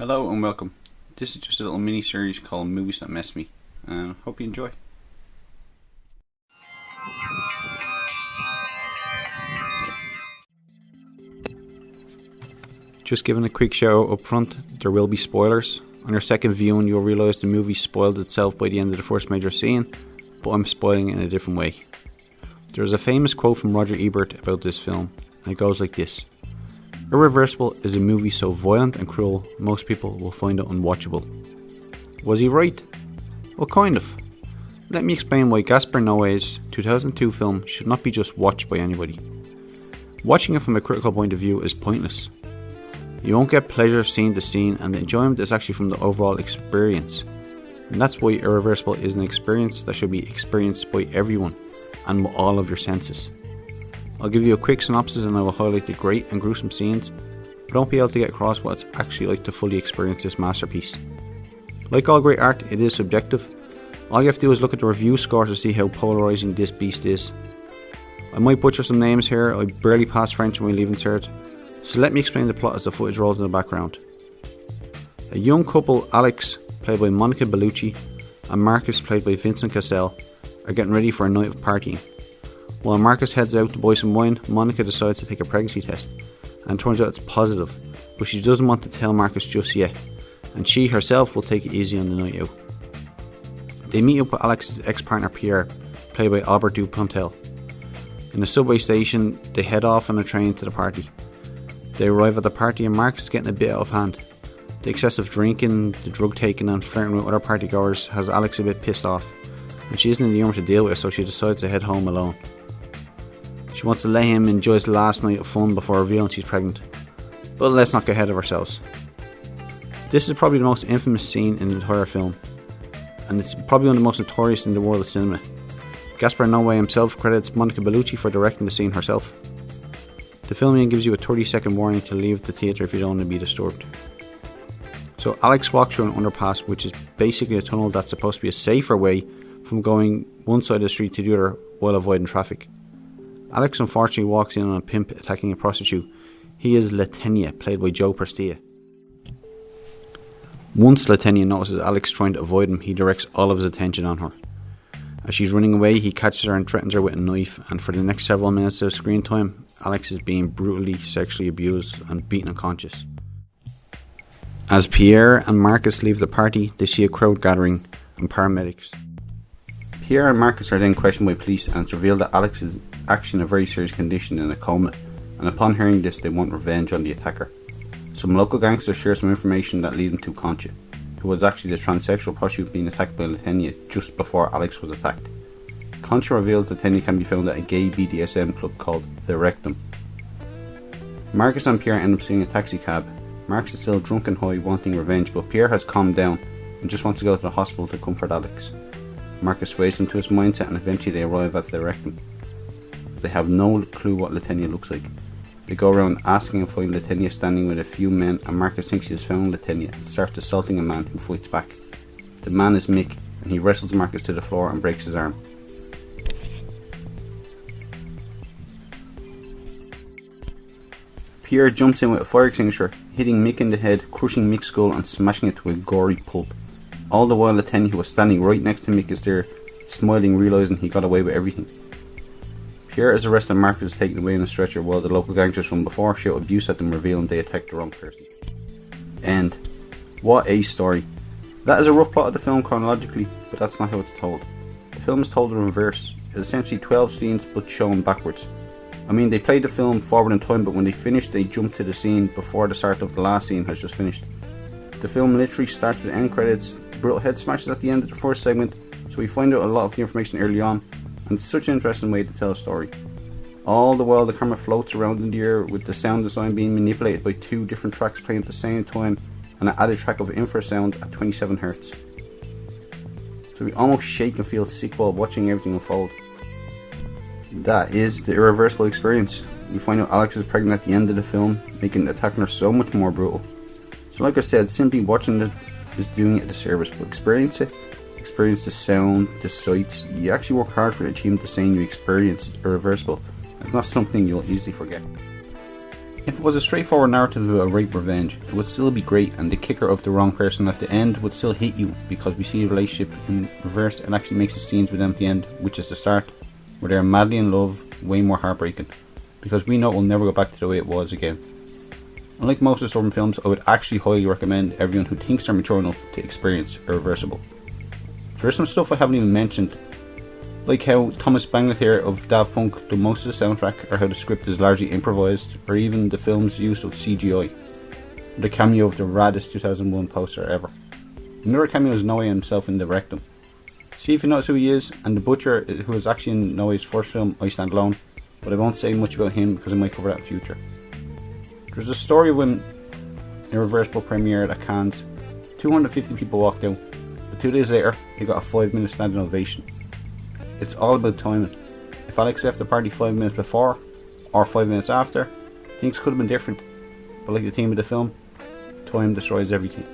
Hello and welcome. This is just a little mini series called Movies That Mess Me. Hope you enjoy. Just giving a quick shout out up front, there will be spoilers. On your second viewing you'll realise the movie spoiled itself by the end of the first major scene, but I'm spoiling it in a different way. There's a famous quote from Roger Ebert about this film, and it goes like this: Irreversible is a movie so violent and cruel most people will find it unwatchable. Was he right? Well, kind of. Let me explain why Gaspar Noes' 2002 film should not be just watched by anybody. Watching it from a critical point of view is pointless. You won't get pleasure seeing the scene, and the enjoyment is actually from the overall experience. And that's why Irreversible is an experience that should be experienced by everyone and with all of your senses. I'll give you a quick synopsis and I will highlight the great and gruesome scenes, but I won't be able to get across what it's actually like to fully experience this masterpiece. Like all great art, it is subjective. All you have to do is look at the review scores to see how polarising this beast is. I might butcher some names here, I barely pass French in my leaving cert, so let me explain the plot as the footage rolls in the background. A young couple, Alex, played by Monica Bellucci, and Marcus, played by Vincent Cassel, are getting ready for a night of partying. While Marcus heads out to buy some wine, Monica decides to take a pregnancy test, and it turns out it's positive, but she doesn't want to tell Marcus just yet, and she herself will take it easy on the night out. They meet up with Alex's ex-partner Pierre, played by Albert Dupontel. In a subway station, they head off on a train to the party. They arrive at the party and Marcus is getting a bit out of hand. The excessive drinking, the drug taking and flirting with other partygoers has Alex a bit pissed off, and she isn't in the humour to deal with it, so she decides to head home alone. She wants to let him enjoy his last night of fun before revealing she's pregnant. But let's not get ahead of ourselves. This is probably the most infamous scene in the entire film, and it's probably one of the most notorious in the world of cinema. Gaspar Noes himself credits Monica Bellucci for directing the scene herself. The film even gives you a 30-second warning to leave the theatre if you don't want to be disturbed. So Alex walks through an underpass, which is basically a tunnel that's supposed to be a safer way from going one side of the street to the other while avoiding traffic. Alex unfortunately walks in on a pimp attacking a prostitute. He is Latenya, played by Joe Prestia. Once Latenya notices Alex trying to avoid him, he directs all of his attention on her. As she's running away, he catches her and threatens her with a knife, and for the next several minutes of screen time, Alex is being brutally sexually abused and beaten unconscious. As Pierre and Marcus leave the party, they see a crowd gathering and paramedics. Pierre and Marcus are then questioned by police, and it's revealed that Alex is actually in a very serious condition in a coma, and upon hearing this they want revenge on the attacker. Some local gangsters share some information that lead them to Concha, who was actually the transsexual prostitute being attacked by Latenya just before Alex was attacked. Concha reveals that Latenya can be found at a gay BDSM club called The Rectum. Marcus and Pierre end up seeing a taxi cab. Marcus is still drunk and high, wanting revenge, but Pierre has calmed down and just wants to go to the hospital to comfort Alex. Marcus sways him to his mindset, and eventually they arrive at The Rectum. They have no clue what Latenya looks like. They go around asking and find Latenya standing with a few men, and Marcus thinks he has found Latenya and starts assaulting a man who fights back. The man is Mick, and he wrestles Marcus to the floor and breaks his arm. Pierre jumps in with a fire extinguisher, hitting Mick in the head, crushing Mick's skull and smashing it to a gory pulp. All the while Latenya, who was standing right next to Mick, is there, smiling, realising he got away with everything. Pierre is arrested and Marcus is taken away in a stretcher, while the local gangsters from before shout abuse at them, revealing they attacked the wrong person. End. What a story. That is a rough plot of the film chronologically, but that's not how it's told. The film is told in reverse. It's essentially 12 scenes but shown backwards. I mean, they played the film forward in time, but when they finish they jump to the scene before the start of the last scene has just finished. The film literally starts with end credits, brutal head smashes at the end of the first segment, so we find out a lot of the information early on, and it's such an interesting way to tell a story. All the while the camera floats around in the air with the sound design being manipulated by two different tracks playing at the same time, and an added track of infrasound at 27 Hz. So we almost shake and feel sick while watching everything unfold. That is the Irreversible experience. We find out Alex is pregnant at the end of the film, making attacking her so much more brutal. So like I said, simply watching it is doing it a disservice, but experience it. Experience the sound, the sights. You actually work hard for achieving the same you experienced Irreversible. It's not something you'll easily forget. If it was a straightforward narrative about rape revenge, it would still be great, and the kicker of the wrong person at the end would still hit you, because we see the relationship in reverse. It actually makes the scenes with them at the end, which is the start, where they are madly in love, way more heartbreaking, because we know it will never go back to the way it was again. Unlike most disturbing films, I would actually highly recommend everyone who thinks they're mature enough to experience Irreversible. There is some stuff I haven't even mentioned, like how Thomas Bangalter of Daft Punk did most of the soundtrack, or how the script is largely improvised, or even the film's use of CGI, the cameo of the raddest 2001 poster ever. Another cameo is Noe himself in the rectum. See if you notice who he is, and the butcher, who was actually in Noe's first film, I Stand Alone, but I won't say much about him because I might cover that in future. There's a story when Irreversible premiered at Cannes. 250 people walked out, but 2 days later, he got a 5-minute standing ovation. It's all about timing. If Alex left the party 5 minutes before, or 5 minutes after, things could have been different. But like the theme of the film, time destroys everything.